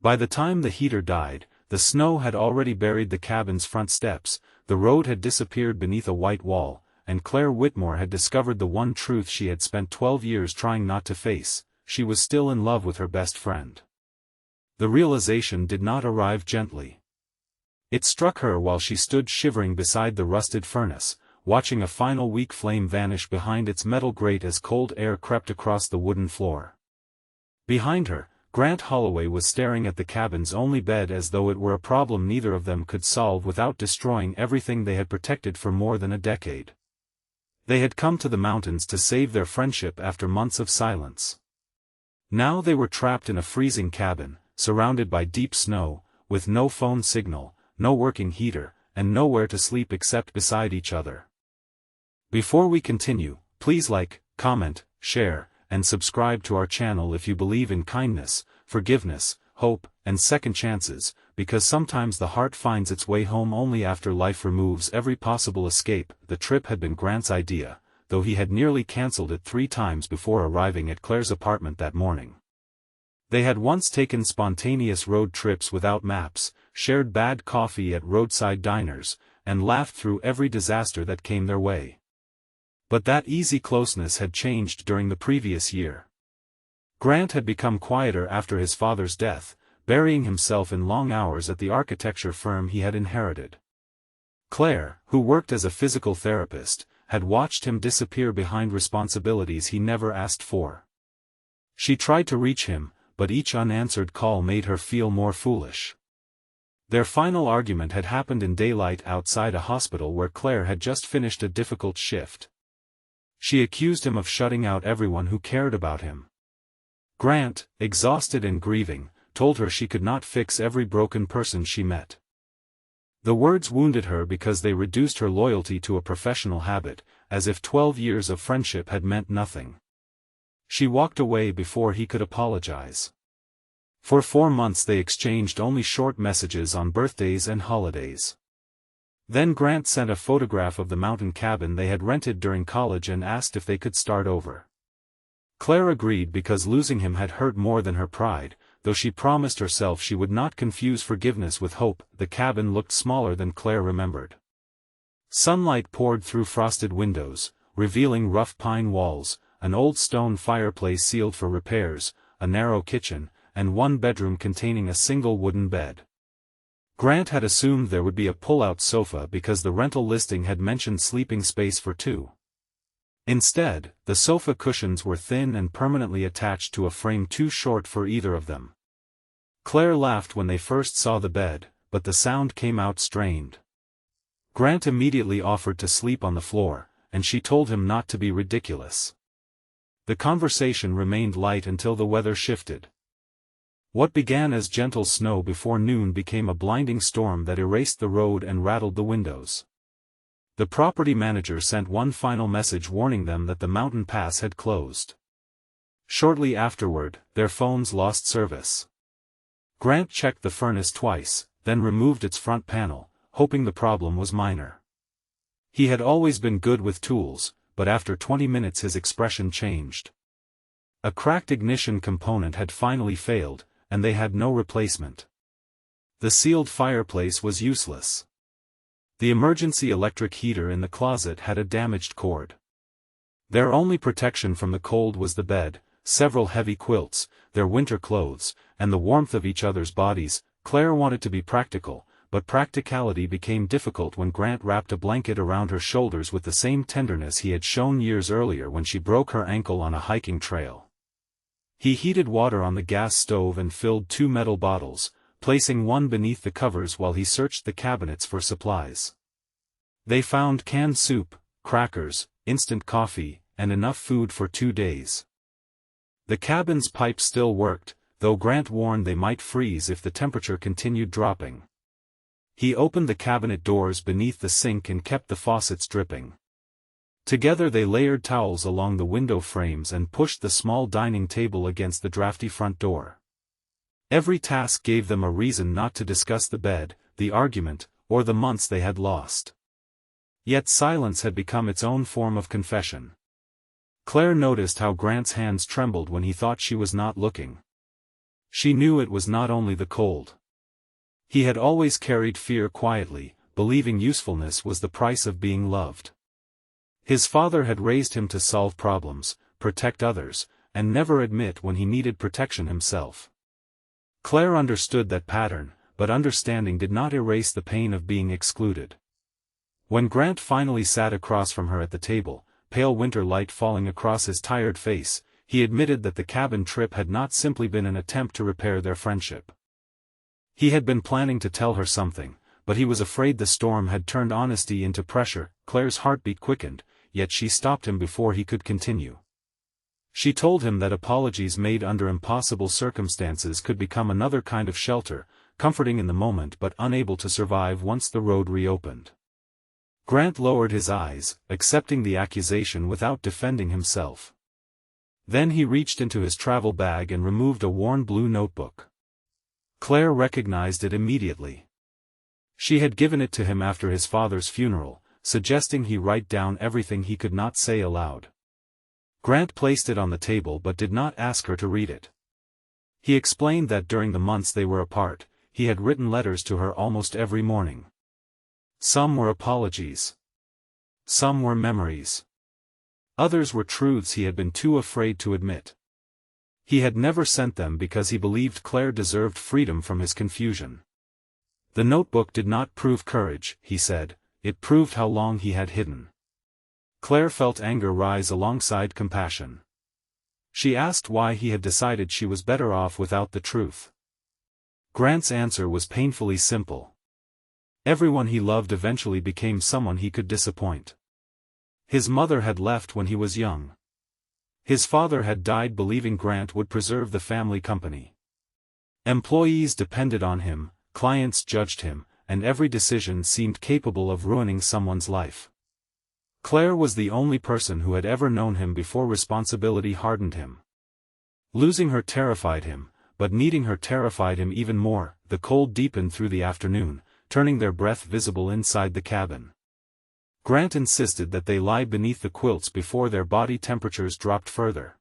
By the time the heater died, the snow had already buried the cabin's front steps, the road had disappeared beneath a white wall, and Claire Whitmore had discovered the one truth she had spent 12 years trying not to face: she was still in love with her best friend. The realization did not arrive gently. It struck her while she stood shivering beside the rusted furnace, watching a final weak flame vanish behind its metal grate as cold air crept across the wooden floor. Behind her, Grant Holloway was staring at the cabin's only bed as though it were a problem neither of them could solve without destroying everything they had protected for more than a decade. They had come to the mountains to save their friendship after months of silence. Now they were trapped in a freezing cabin, surrounded by deep snow, with no phone signal, no working heater, and nowhere to sleep except beside each other. Before we continue, please like, comment, share, and subscribe to our channel if you believe in kindness, forgiveness, hope, and second chances, because sometimes the heart finds its way home only after life removes every possible escape. The trip had been Grant's idea, though he had nearly cancelled it 3 times before arriving at Claire's apartment that morning. They had once taken spontaneous road trips without maps, shared bad coffee at roadside diners, and laughed through every disaster that came their way. But that easy closeness had changed during the previous year. Grant had become quieter after his father's death, burying himself in long hours at the architecture firm he had inherited. Claire, who worked as a physical therapist, had watched him disappear behind responsibilities he never asked for. She tried to reach him, but each unanswered call made her feel more foolish. Their final argument had happened in daylight outside a hospital where Claire had just finished a difficult shift. She accused him of shutting out everyone who cared about him. Grant, exhausted and grieving, told her she could not fix every broken person she met. The words wounded her because they reduced her loyalty to a professional habit, as if 12 years of friendship had meant nothing. She walked away before he could apologize. For 4 months they exchanged only short messages on birthdays and holidays. Then Grant sent a photograph of the mountain cabin they had rented during college and asked if they could start over. Claire agreed because losing him had hurt more than her pride, though she promised herself she would not confuse forgiveness with hope. The cabin looked smaller than Claire remembered. Sunlight poured through frosted windows, revealing rough pine walls, an old stone fireplace sealed for repairs, a narrow kitchen, and one bedroom containing a single wooden bed. Grant had assumed there would be a pull-out sofa because the rental listing had mentioned sleeping space for 2. Instead, the sofa cushions were thin and permanently attached to a frame too short for either of them. Claire laughed when they first saw the bed, but the sound came out strained. Grant immediately offered to sleep on the floor, and she told him not to be ridiculous. The conversation remained light until the weather shifted. What began as gentle snow before noon became a blinding storm that erased the road and rattled the windows. The property manager sent one final message warning them that the mountain pass had closed. Shortly afterward, their phones lost service. Grant checked the furnace twice, then removed its front panel, hoping the problem was minor. He had always been good with tools, but after 20 minutes his expression changed. A cracked ignition component had finally failed, and they had no replacement. The sealed fireplace was useless. The emergency electric heater in the closet had a damaged cord. Their only protection from the cold was the bed, several heavy quilts, their winter clothes, and the warmth of each other's bodies. Claire wanted to be practical, but practicality became difficult when Grant wrapped a blanket around her shoulders with the same tenderness he had shown years earlier when she broke her ankle on a hiking trail. He heated water on the gas stove and filled 2 metal bottles, placing one beneath the covers while he searched the cabinets for supplies. They found canned soup, crackers, instant coffee, and enough food for 2 days. The cabin's pipes still worked, though Grant warned they might freeze if the temperature continued dropping. He opened the cabinet doors beneath the sink and kept the faucets dripping. Together they layered towels along the window frames and pushed the small dining table against the drafty front door. Every task gave them a reason not to discuss the bed, the argument, or the months they had lost. Yet silence had become its own form of confession. Claire noticed how Grant's hands trembled when he thought she was not looking. She knew it was not only the cold. He had always carried fear quietly, believing usefulness was the price of being loved. His father had raised him to solve problems, protect others, and never admit when he needed protection himself. Claire understood that pattern, but understanding did not erase the pain of being excluded. When Grant finally sat across from her at the table, pale winter light falling across his tired face, he admitted that the cabin trip had not simply been an attempt to repair their friendship. He had been planning to tell her something, but he was afraid the storm had turned honesty into pressure. Claire's heartbeat quickened, yet she stopped him before he could continue. She told him that apologies made under impossible circumstances could become another kind of shelter, comforting in the moment but unable to survive once the road reopened. Grant lowered his eyes, accepting the accusation without defending himself. Then he reached into his travel bag and removed a worn blue notebook. Claire recognized it immediately. She had given it to him after his father's funeral, suggesting he write down everything he could not say aloud. Grant placed it on the table but did not ask her to read it. He explained that during the months they were apart, he had written letters to her almost every morning. Some were apologies. Some were memories. Others were truths he had been too afraid to admit. He had never sent them because he believed Claire deserved freedom from his confusion. The notebook did not prove courage, he said, it proved how long he had hidden. Claire felt anger rise alongside compassion. She asked why he had decided she was better off without the truth. Grant's answer was painfully simple. Everyone he loved eventually became someone he could disappoint. His mother had left when he was young. His father had died believing Grant would preserve the family company. Employees depended on him, clients judged him, and every decision seemed capable of ruining someone's life. Claire was the only person who had ever known him before responsibility hardened him. Losing her terrified him, but needing her terrified him even more. The cold deepened through the afternoon, turning their breath visible inside the cabin. Grant insisted that they lie beneath the quilts before their body temperatures dropped further.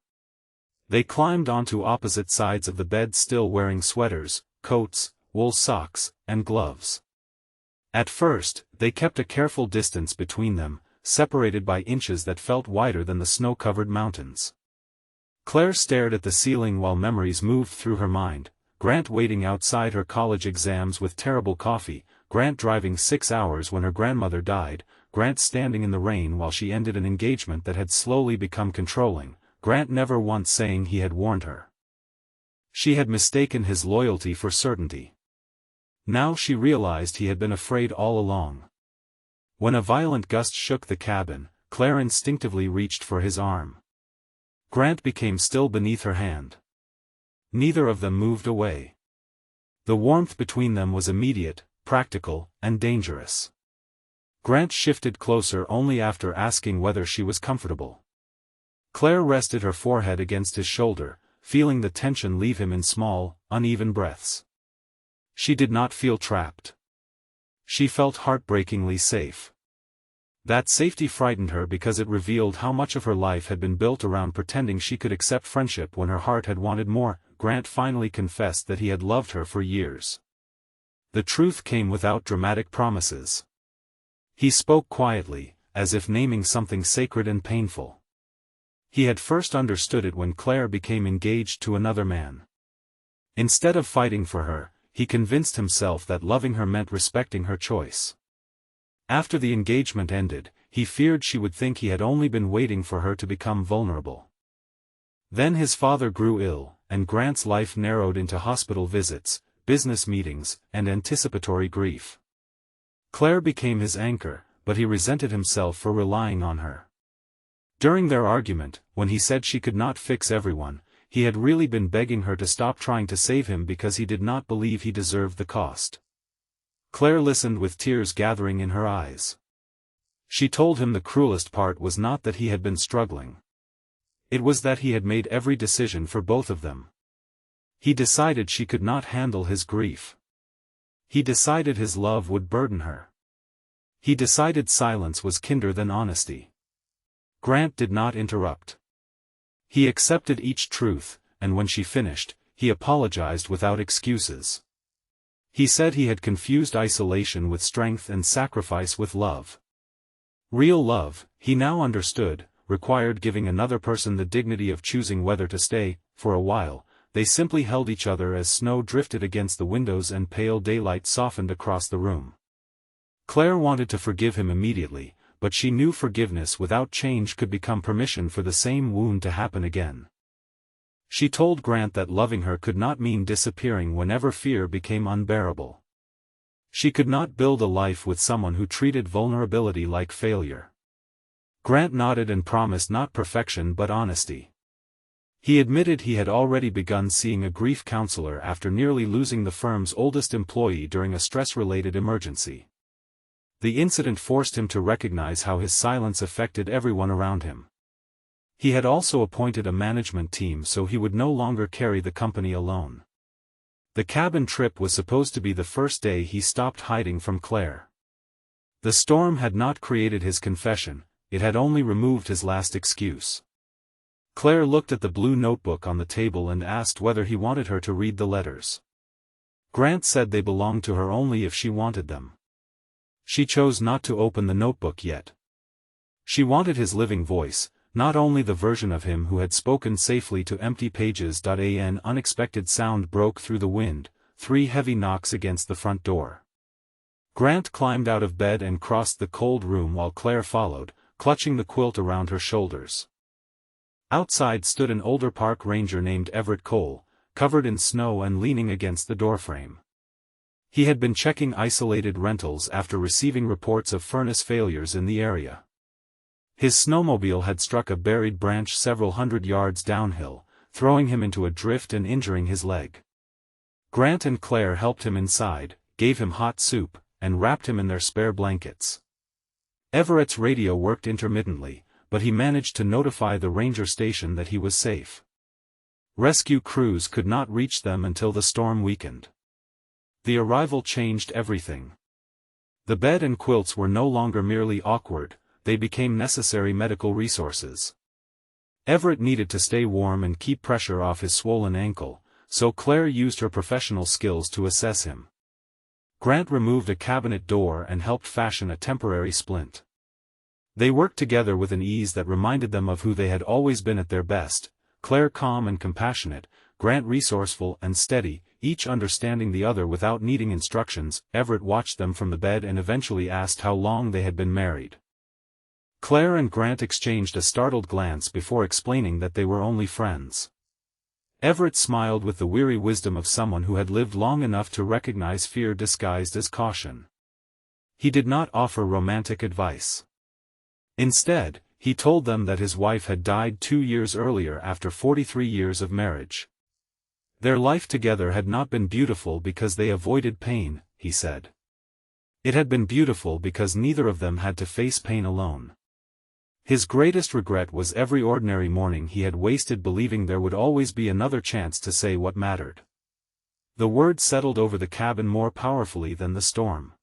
They climbed onto opposite sides of the bed, still wearing sweaters, coats, wool socks, and gloves. At first, they kept a careful distance between them, separated by inches that felt wider than the snow-covered mountains. Claire stared at the ceiling while memories moved through her mind. Grant waiting outside her college exams with terrible coffee, Grant driving 6 hours when her grandmother died, Grant standing in the rain while she ended an engagement that had slowly become controlling, Grant never once saying he had warned her. She had mistaken his loyalty for certainty. Now she realized he had been afraid all along. When a violent gust shook the cabin, Claire instinctively reached for his arm. Grant became still beneath her hand. Neither of them moved away. The warmth between them was immediate, practical, and dangerous. Grant shifted closer only after asking whether she was comfortable. Claire rested her forehead against his shoulder, feeling the tension leave him in small, uneven breaths. She did not feel trapped. She felt heartbreakingly safe. That safety frightened her because it revealed how much of her life had been built around pretending she could accept friendship when her heart had wanted more. Grant finally confessed that he had loved her for years. The truth came without dramatic promises. He spoke quietly, as if naming something sacred and painful. He had first understood it when Claire became engaged to another man. Instead of fighting for her, he convinced himself that loving her meant respecting her choice. After the engagement ended, he feared she would think he had only been waiting for her to become vulnerable. Then his father grew ill, and Grant's life narrowed into hospital visits, business meetings, and anticipatory grief. Claire became his anchor, but he resented himself for relying on her. During their argument, when he said she could not fix everyone, he had really been begging her to stop trying to save him because he did not believe he deserved the cost. Claire listened with tears gathering in her eyes. She told him the cruelest part was not that he had been struggling. It was that he had made every decision for both of them. He decided she could not handle his grief. He decided his love would burden her. He decided silence was kinder than honesty. Grant did not interrupt. He accepted each truth, and when she finished, he apologized without excuses. He said he had confused isolation with strength and sacrifice with love. Real love, he now understood, required giving another person the dignity of choosing whether to stay. For a while, they simply held each other as snow drifted against the windows and pale daylight softened across the room. Claire wanted to forgive him immediately, but she knew forgiveness without change could become permission for the same wound to happen again. She told Grant that loving her could not mean disappearing whenever fear became unbearable. She could not build a life with someone who treated vulnerability like failure. Grant nodded and promised not perfection but honesty. He admitted he had already begun seeing a grief counselor after nearly losing the firm's oldest employee during a stress-related emergency. The incident forced him to recognize how his silence affected everyone around him. He had also appointed a management team so he would no longer carry the company alone. The cabin trip was supposed to be the first day he stopped hiding from Claire. The storm had not created his confession, it had only removed his last excuse. Claire looked at the blue notebook on the table and asked whether he wanted her to read the letters. Grant said they belonged to her only if she wanted them. She chose not to open the notebook yet. She wanted his living voice, not only the version of him who had spoken safely to empty pages. An unexpected sound broke through the wind, 3 heavy knocks against the front door. Grant climbed out of bed and crossed the cold room while Claire followed, clutching the quilt around her shoulders. Outside stood an older park ranger named Everett Cole, covered in snow and leaning against the doorframe. He had been checking isolated rentals after receiving reports of furnace failures in the area. His snowmobile had struck a buried branch several hundred yards downhill, throwing him into a drift and injuring his leg. Grant and Claire helped him inside, gave him hot soup, and wrapped him in their spare blankets. Everett's radio worked intermittently, but he managed to notify the ranger station that he was safe. Rescue crews could not reach them until the storm weakened. The arrival changed everything. The bed and quilts were no longer merely awkward, they became necessary medical resources. Everett needed to stay warm and keep pressure off his swollen ankle, so Claire used her professional skills to assess him. Grant removed a cabinet door and helped fashion a temporary splint. They worked together with an ease that reminded them of who they had always been at their best, Claire calm and compassionate, Grant resourceful and steady, each understanding the other without needing instructions. Everett watched them from the bed and eventually asked how long they had been married. Claire and Grant exchanged a startled glance before explaining that they were only friends. Everett smiled with the weary wisdom of someone who had lived long enough to recognize fear disguised as caution. He did not offer romantic advice. Instead, he told them that his wife had died 2 years earlier after 43 years of marriage. Their life together had not been beautiful because they avoided pain, he said. It had been beautiful because neither of them had to face pain alone. His greatest regret was every ordinary morning he had wasted believing there would always be another chance to say what mattered. The word settled over the cabin more powerfully than the storm.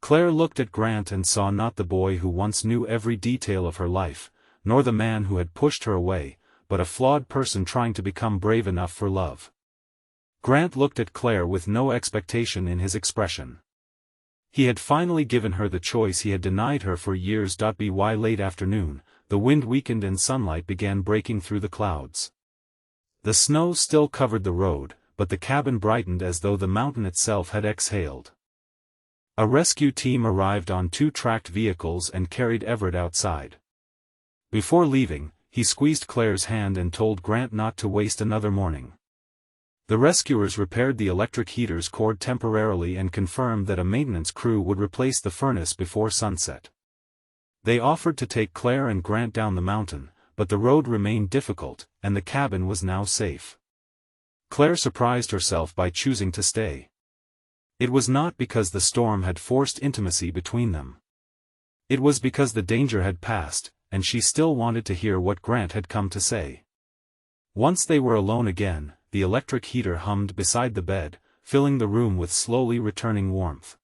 Claire looked at Grant and saw not the boy who once knew every detail of her life, nor the man who had pushed her away, but a flawed person trying to become brave enough for love. Grant looked at Claire with no expectation in his expression. He had finally given her the choice he had denied her for years. By late afternoon, the wind weakened and sunlight began breaking through the clouds. The snow still covered the road, but the cabin brightened as though the mountain itself had exhaled. A rescue team arrived on 2 tracked vehicles and carried Everett outside. Before leaving, he squeezed Claire's hand and told Grant not to waste another morning. The rescuers repaired the electric heater's cord temporarily and confirmed that a maintenance crew would replace the furnace before sunset. They offered to take Claire and Grant down the mountain, but the road remained difficult, and the cabin was now safe. Claire surprised herself by choosing to stay. It was not because the storm had forced intimacy between them. It was because the danger had passed, and she still wanted to hear what Grant had come to say. Once they were alone again, the electric heater hummed beside the bed, filling the room with slowly returning warmth.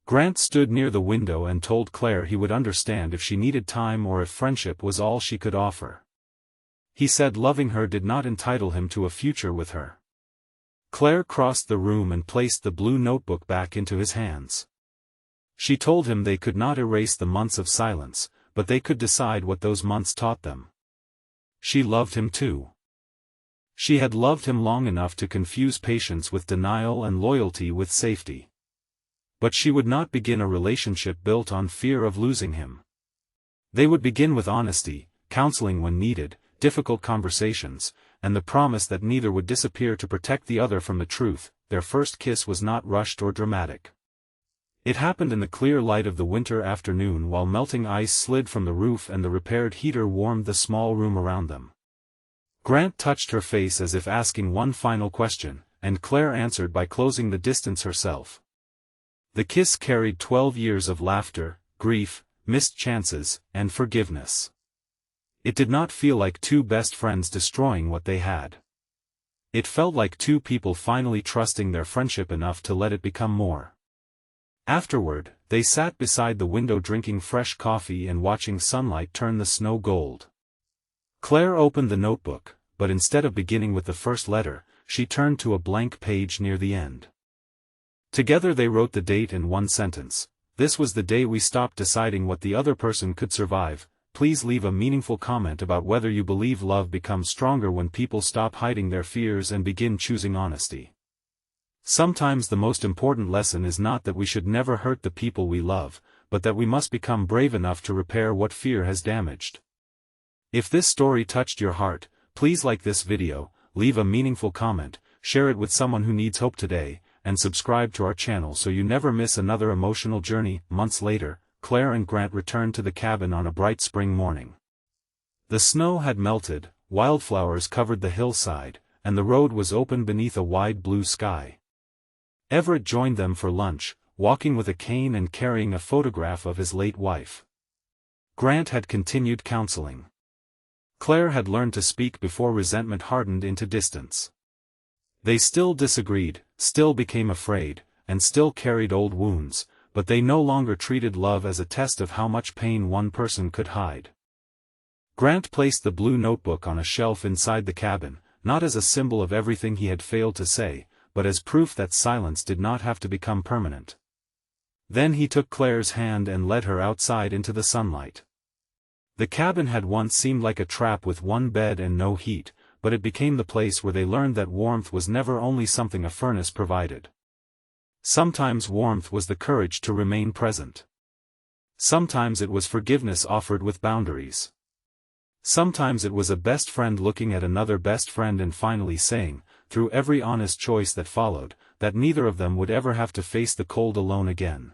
Grant stood near the window and told Claire he would understand if she needed time or if friendship was all she could offer. He said loving her did not entitle him to a future with her. Claire crossed the room and placed the blue notebook back into his hands. She told him they could not erase the months of silence, but they could decide what those months taught them. She loved him too. She had loved him long enough to confuse patience with denial and loyalty with safety. But she would not begin a relationship built on fear of losing him. They would begin with honesty, counseling when needed, difficult conversations, and the promise that neither would disappear to protect the other from the truth. Their first kiss was not rushed or dramatic. It happened in the clear light of the winter afternoon while melting ice slid from the roof and the repaired heater warmed the small room around them. Grant touched her face as if asking one final question, and Claire answered by closing the distance herself. The kiss carried 12 years of laughter, grief, missed chances, and forgiveness. It did not feel like two best friends destroying what they had. It felt like two people finally trusting their friendship enough to let it become more. Afterward, they sat beside the window drinking fresh coffee and watching sunlight turn the snow gold. Claire opened the notebook, but instead of beginning with the first letter, she turned to a blank page near the end. Together they wrote the date in one sentence. This was the day we stopped deciding what the other person could survive. Please leave a meaningful comment about whether you believe love becomes stronger when people stop hiding their fears and begin choosing honesty. Sometimes the most important lesson is not that we should never hurt the people we love, but that we must become brave enough to repair what fear has damaged. If this story touched your heart, please like this video, leave a meaningful comment, share it with someone who needs hope today, and subscribe to our channel so you never miss another emotional journey. Months later, Claire and Grant returned to the cabin on a bright spring morning. The snow had melted, wildflowers covered the hillside, and the road was open beneath a wide blue sky. Everett joined them for lunch, walking with a cane and carrying a photograph of his late wife. Grant had continued counseling. Claire had learned to speak before resentment hardened into distance. They still disagreed, still became afraid, and still carried old wounds, but they no longer treated love as a test of how much pain one person could hide. Grant placed the blue notebook on a shelf inside the cabin, not as a symbol of everything he had failed to say, but as proof that silence did not have to become permanent. Then he took Claire's hand and led her outside into the sunlight. The cabin had once seemed like a trap with one bed and no heat, but it became the place where they learned that warmth was never only something a furnace provided. Sometimes warmth was the courage to remain present. Sometimes it was forgiveness offered with boundaries. Sometimes it was a best friend looking at another best friend and finally saying, through every honest choice that followed, that neither of them would ever have to face the cold alone again.